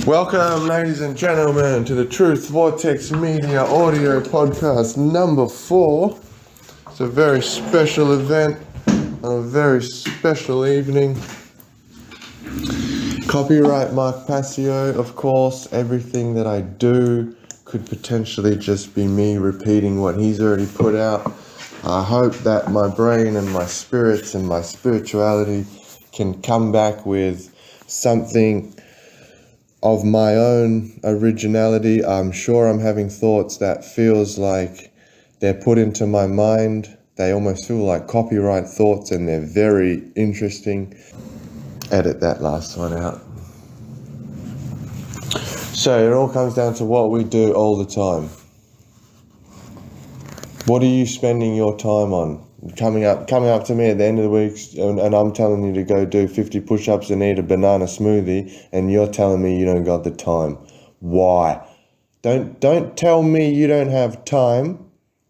Welcome, ladies and gentlemen, to the Truth Vortex Media audio podcast number 4. It's a very special event, a very special evening. Copyright Mark Passio, of course. Everything that I do could potentially just be me repeating what he's already put out. I hope that my brain and my spirits and my spirituality can come back with something of my own originality. I'm sure I'm having thoughts that feels like they're put into my mind. They almost feel like copyright thoughts and they're very interesting. Edit that last one out. So it all comes down to what we do all the time. What are you spending your time on? Coming up to me at the end of the week and I'm telling you to go do 50 push-ups and eat a banana smoothie and you're telling me you don't got the time. Why? Don't tell me you don't have time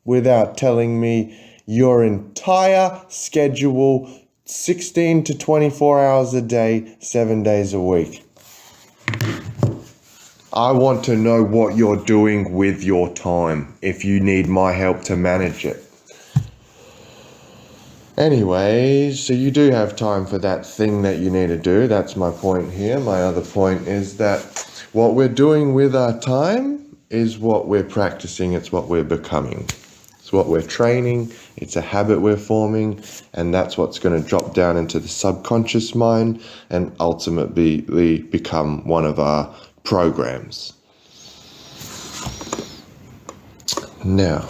without telling me your entire schedule 16 to 24 hours a day, 7 days a week. I want to know what you're doing with your time if you need my help to manage it. Anyways, so you do have time for that thing that you need to do. That's my point here. My other point is that what we're doing with our time is what we're practicing. It's what we're becoming. It's what we're training. It's a habit we're forming. And that's what's going to drop down into the subconscious mind and ultimately become one of our programs. Now,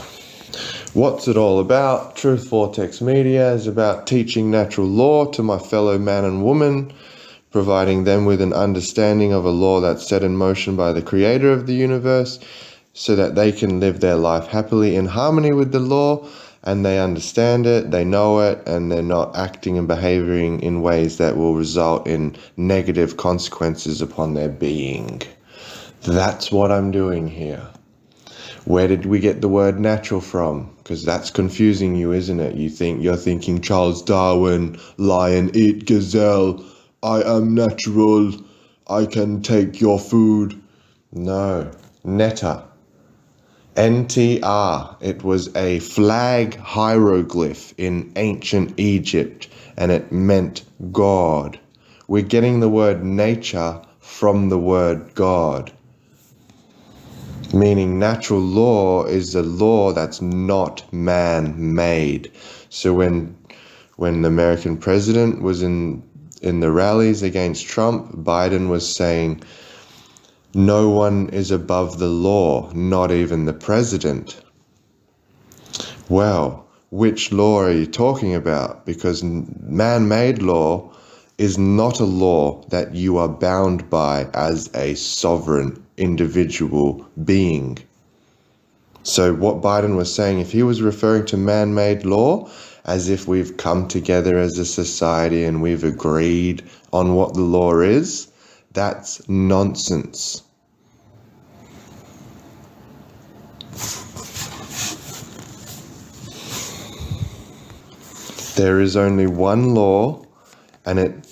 what's it all about? Truth Vortex Media is about teaching natural law to my fellow man and woman, providing them with an understanding of a law that's set in motion by the creator of the universe so that they can live their life happily in harmony with the law, and they understand it, they know it, and they're not acting and behaving in ways that will result in negative consequences upon their being. That's what I'm doing here. Where did we get the word natural from? Because that's confusing you, isn't it? You're thinking Charles Darwin, lion, eat gazelle, I am natural, I can take your food. No, netta. NTR. It was a flag hieroglyph in ancient Egypt and it meant God. We're getting the word nature from the word God. Meaning natural law is a law that's not man-made. So when the American president was in the rallies against Trump, Biden was saying, no one is above the law, not even the president. Well, which law are you talking about? Because man-made law is not a law that you are bound by as a sovereign individual being. So what Biden was saying, if he was referring to man-made law as if we've come together as a society and we've agreed on what the law is, that's nonsense. There is only one law, and it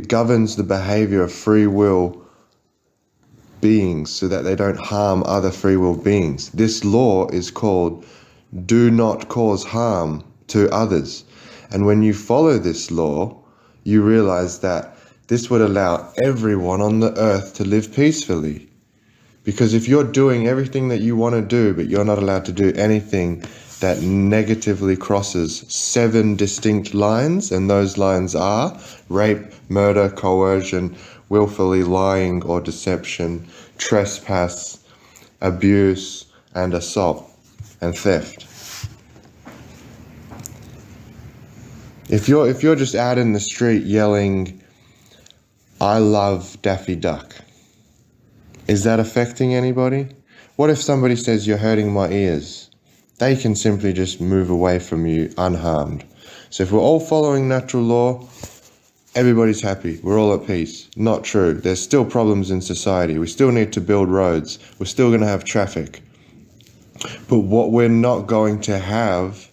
governs the behavior of free will beings so that they don't harm other free will beings. This law is called do not cause harm to others. And when you follow this law, you realize that this would allow everyone on the earth to live peacefully. Because if you're doing everything that you want to do, but you're not allowed to do anything that negatively crosses 7 distinct lines, and those lines are rape, murder, coercion, willfully lying or deception, trespass, abuse, and assault, and theft. If you're just out in the street yelling, I love Daffy Duck, is that affecting anybody? What if somebody says you're hurting my ears? They can simply just move away from you unharmed. So if we're all following natural law, everybody's happy. We're all at peace. Not true. There's still problems in society. We still need to build roads. We're still going to have traffic. But what we're not going to have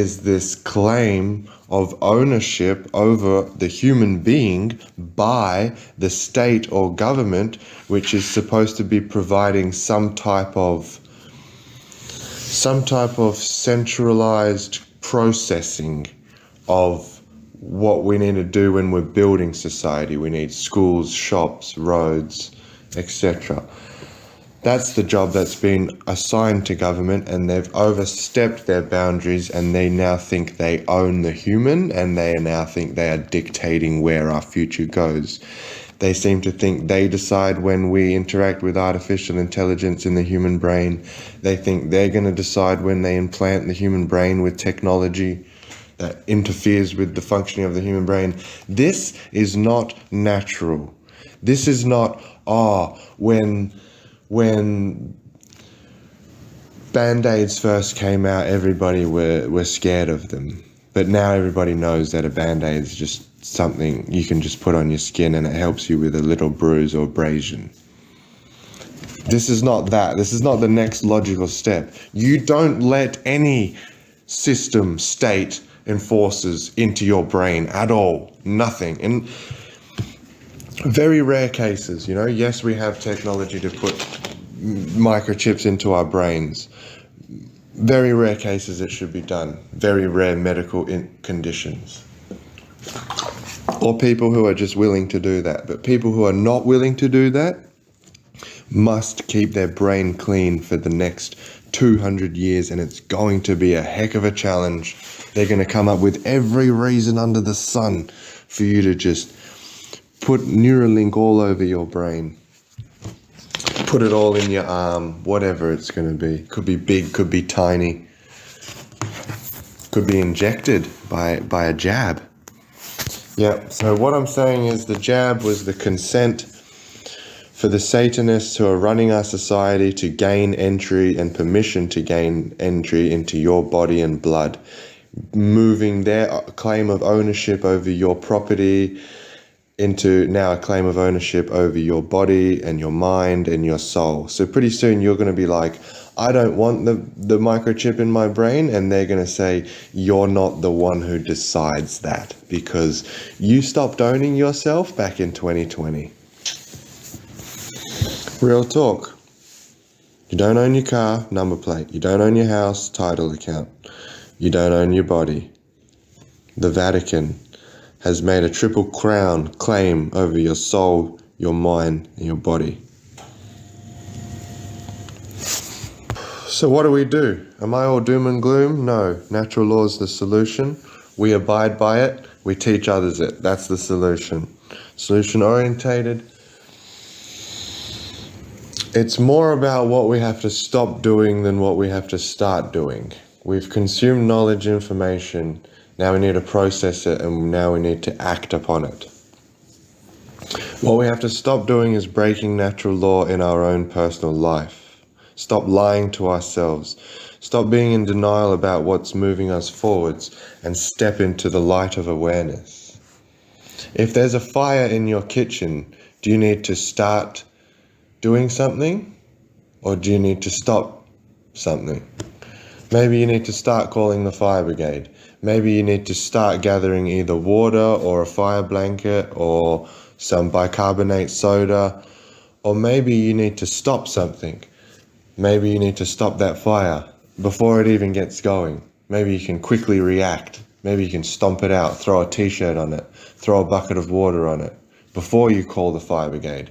is this claim of ownership over the human being by the state or government, which is supposed to be providing some type of centralized processing of what we need to do when we're building society. We need schools, shops, roads, etc. That's the job that's been assigned to government, and they've overstepped their boundaries, and they now think they own the human, and they now think they are dictating where our future goes. They seem to think they decide when we interact with artificial intelligence in the human brain. They think they're going to decide when they implant the human brain with technology that interferes with the functioning of the human brain. This is not natural. This is not, when Band-Aids first came out, everybody were scared of them. But now everybody knows that a Band-Aid is just something you can just put on your skin and it helps you with a little bruise or abrasion. This is not that. This is not the next logical step. You don't let any system, state, enforces into your brain at all. Nothing. In very rare cases, yes, we have technology to put microchips into our brains. Very rare cases it should be done. Very rare medical conditions. Or people who are just willing to do that. But people who are not willing to do that must keep their brain clean for the next 200 years, and it's going to be a heck of a challenge. They're going to come up with every reason under the sun for you to just put Neuralink all over your brain. Put it all in your arm, whatever it's going to be. Could be big, could be tiny. Could be injected by a jab. Yeah, so what I'm saying is the jab was the consent for the Satanists who are running our society to gain entry and permission to gain entry into your body and blood, moving their claim of ownership over your property into now a claim of ownership over your body and your mind and your soul. So pretty soon you're going to be like, I don't want the microchip in my brain, and they're going to say, you're not the one who decides that because you stopped owning yourself back in 2020. Real talk. You don't own your car, number plate. You don't own your house, title account. You don't own your body. The Vatican has made a triple crown claim over your soul, your mind, and your body. So what do? Am I all doom and gloom? No. Natural law is the solution. We abide by it. We teach others it. That's the solution. Solution orientated. It's more about what we have to stop doing than what we have to start doing. We've consumed knowledge, information. Now we need to process it, and now we need to act upon it. What we have to stop doing is breaking natural law in our own personal life. Stop lying to ourselves. Stop being in denial about what's moving us forwards and step into the light of awareness. If there's a fire in your kitchen, do you need to start doing something, or do you need to stop something? Maybe you need to start calling the fire brigade. Maybe you need to start gathering either water or a fire blanket or some bicarbonate soda, or maybe you need to stop something. Maybe you need to stop that fire before it even gets going. Maybe you can quickly react. Maybe you can stomp it out, throw a t-shirt on it, throw a bucket of water on it before you call the fire brigade.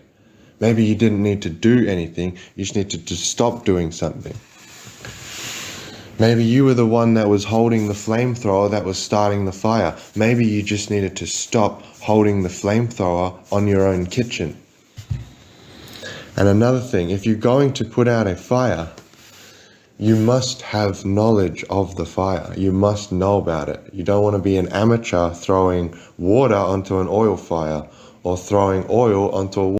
Maybe you didn't need to do anything, you just need to stop doing something. Maybe you were the one that was holding the flamethrower that was starting the fire. Maybe you just needed to stop holding the flamethrower on your own kitchen. And another thing, if you're going to put out a fire, you must have knowledge of the fire. You must know about it. You don't want to be an amateur throwing water onto an oil fire or throwing oil onto a